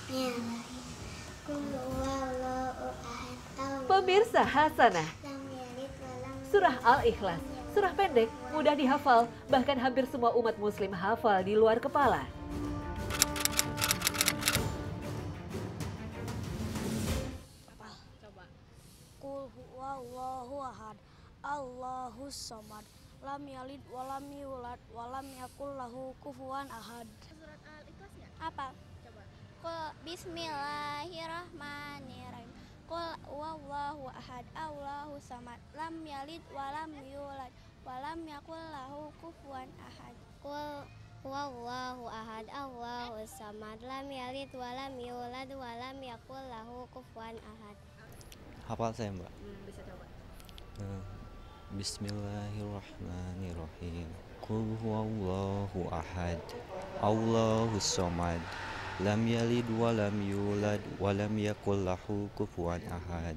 Ya. Qul huwallahu ahad. Pemirsa Hasanah, Lam yalid wa lam surah Al-Ikhlas, surah pendek, mudah dihafal, bahkan hampir semua umat muslim hafal di luar kepala. Coba. Qul huwallahu ahad. Allahus samad. Lam yalid wa lam yulad wa lam yakul lahu kufuwan ahad. Surat Al-Ikhlas nggak? Apa? Coba. Qul bismillahirrahmanirrahim. Qul huwallahu ahad. Allahus samad. Lam yalid wa lam yulad wa lam yakul lahu kufuwan ahad. Qul huwallahu ahad. Allahus samad. Lam yalid wa lam yulad wa lam yakul lahu kufuwan ahad. Hafal saya, Mbak. Bisa coba. Bismillahirrahmanirrahim. Qul huwallahu ahad. Allahus samad. Lam yalid wa lam yulad wa lam yakul lahu kufuwan ahad.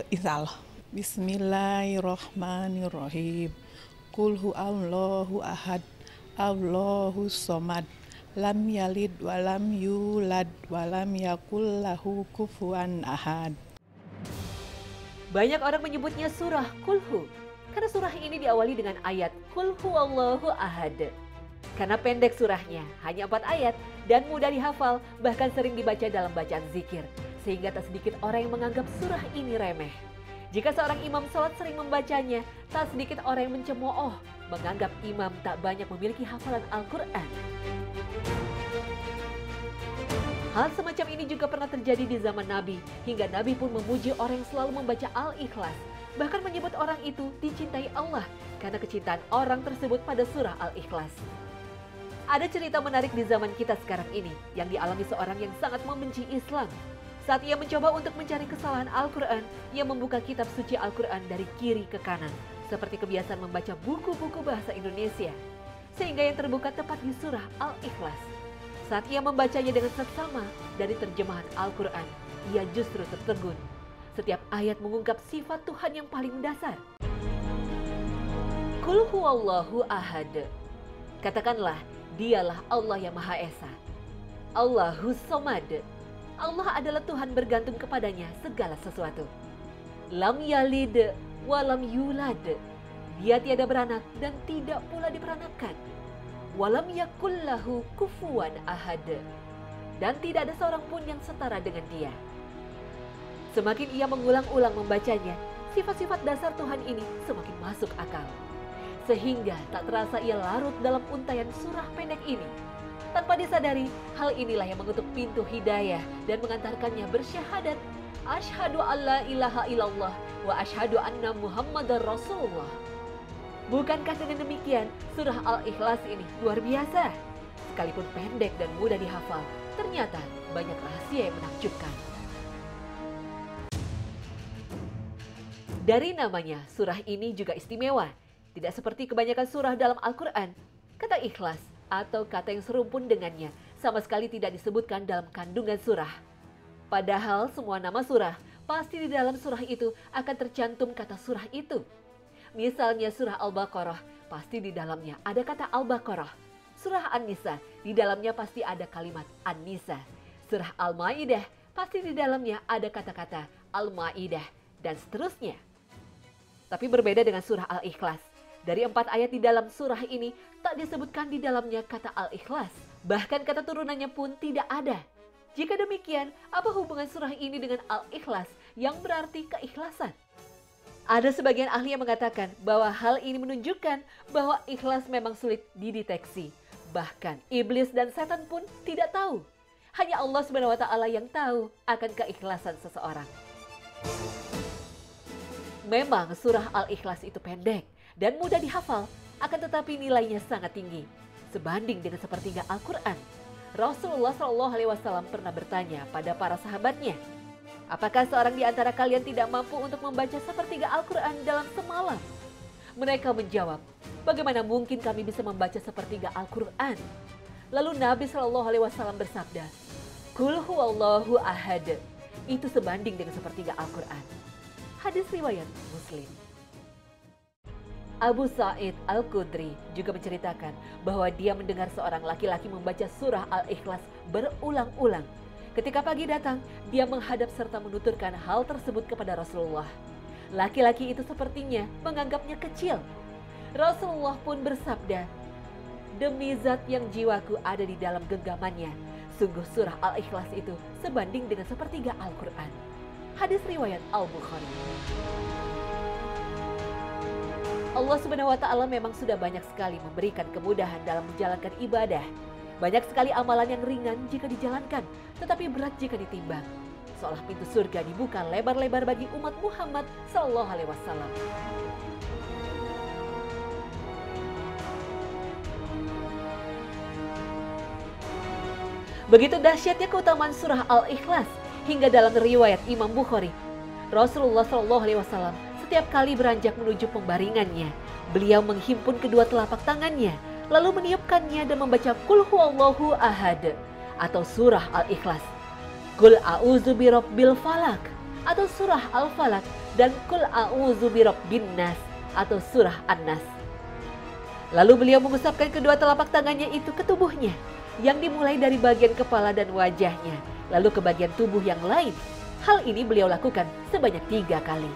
Insya Allah. Bismillahirrahmanirrahim. Qul huwallahu ahad. Allahus samad. Lam yalid wa lam yulad wa lam yakul lahu kufuwan ahad. Banyak orang menyebutnya surah Qulhu, karena surah ini diawali dengan ayat Qul huwallahu ahad. Karena pendek surahnya, hanya 4 ayat dan mudah dihafal, bahkan sering dibaca dalam bacaan zikir, sehingga tak sedikit orang yang menganggap surah ini remeh. Jika seorang imam sholat sering membacanya, tak sedikit orang yang mencemooh, menganggap imam tak banyak memiliki hafalan Al-Quran. Hal semacam ini juga pernah terjadi di zaman Nabi, hingga Nabi pun memuji orang yang selalu membaca Al-Ikhlas, bahkan menyebut orang itu dicintai Allah karena kecintaan orang tersebut pada surah Al-Ikhlas. Ada cerita menarik di zaman kita sekarang ini yang dialami seorang yang sangat membenci Islam. Saat ia mencoba untuk mencari kesalahan Al-Quran, ia membuka kitab suci Al-Quran dari kiri ke kanan, seperti kebiasaan membaca buku-buku bahasa Indonesia, sehingga yang terbuka tepat di surah Al-Ikhlas. Saat ia membacanya dengan seksama dari terjemahan Al-Quran, ia justru tertegun. Setiap ayat mengungkap sifat Tuhan yang paling mendasar. Qul huwallahu ahad. Katakanlah, dialah Allah yang Maha Esa. Allahus samad. Allah adalah Tuhan bergantung kepadanya segala sesuatu. Lam yalid wa lam yulad. Dia tiada beranak dan tidak pula diperanakkan. Walam yakul lahu kufuwan ahad. Dan tidak ada seorang pun yang setara dengan dia. Semakin ia mengulang-ulang membacanya, sifat-sifat dasar Tuhan ini semakin masuk akal. Sehingga tak terasa ia larut dalam untaian surah pendek ini. Tanpa disadari, hal inilah yang mengetuk pintu hidayah dan mengantarkannya bersyahadat, asyhadu alla ilaha illallah wa asyhadu anna muhammadar rasulullah. Bukankah dengan demikian, surah Al-Ikhlas ini luar biasa? Sekalipun pendek dan mudah dihafal, ternyata banyak rahasia yang menakjubkan. Dari namanya, surah ini juga istimewa. Tidak seperti kebanyakan surah dalam Al-Quran, kata ikhlas atau kata yang serumpun dengannya sama sekali tidak disebutkan dalam kandungan surah. Padahal semua nama surah, pasti di dalam surah itu akan tercantum kata surah itu. Misalnya surah Al-Baqarah, pasti di dalamnya ada kata Al-Baqarah. Surah An-Nisa, di dalamnya pasti ada kalimat An-Nisa. Surah Al-Ma'idah, pasti di dalamnya ada kata-kata Al-Ma'idah, dan seterusnya. Tapi berbeda dengan surah Al-Ikhlas. Dari 4 ayat di dalam surah ini, tak disebutkan di dalamnya kata Al-Ikhlas. Bahkan kata turunannya pun tidak ada. Jika demikian, apa hubungan surah ini dengan Al-Ikhlas yang berarti keikhlasan? Ada sebagian ahli yang mengatakan bahwa hal ini menunjukkan bahwa ikhlas memang sulit dideteksi. Bahkan iblis dan setan pun tidak tahu. Hanya Allah SWT yang tahu akan keikhlasan seseorang. Memang surah Al-Ikhlas itu pendek dan mudah dihafal, akan tetapi nilainya sangat tinggi. Sebanding dengan sepertiga Al-Quran. Rasulullah SAW pernah bertanya pada para sahabatnya, apakah seorang di antara kalian tidak mampu untuk membaca sepertiga Al-Quran dalam semalam? Mereka menjawab, bagaimana mungkin kami bisa membaca sepertiga Al-Quran? Lalu Nabi SAW bersabda, Qul huwallahu ahad. Itu sebanding dengan sepertiga Al-Quran. Hadis riwayat Muslim. Abu Sa'id Al-Khudri juga menceritakan bahwa dia mendengar seorang laki-laki membaca surah Al-Ikhlas berulang-ulang. Ketika pagi datang, dia menghadap serta menuturkan hal tersebut kepada Rasulullah. Laki-laki itu sepertinya menganggapnya kecil. Rasulullah pun bersabda, "Demi zat yang jiwaku ada di dalam genggamannya, sungguh surah Al-Ikhlas itu sebanding dengan sepertiga Al-Quran." Hadis riwayat Al-Bukhari. Allah Subhanahu wa Ta'ala memang sudah banyak sekali memberikan kemudahan dalam menjalankan ibadah. Banyak sekali amalan yang ringan jika dijalankan, tetapi berat jika ditimbang. Seolah pintu surga dibuka lebar-lebar bagi umat Muhammad Sallallahu Alaihi Wasallam. Begitu dahsyatnya keutamaan surah Al-Ikhlas hingga dalam riwayat Imam Bukhari, Rasulullah Sallallahu Alaihi Wasallam setiap kali beranjak menuju pembaringannya, beliau menghimpun kedua telapak tangannya, lalu meniupkannya dan membaca Qul huwallahu ahad atau surah Al-Ikhlas, Qul a'udzu birabbil falak atau surah Al-Falak, dan Qul a'udzu birabbin nas atau surah An-Nas. Lalu beliau mengusapkan kedua telapak tangannya itu ke tubuhnya, yang dimulai dari bagian kepala dan wajahnya, lalu ke bagian tubuh yang lain. Hal ini beliau lakukan sebanyak 3 kali.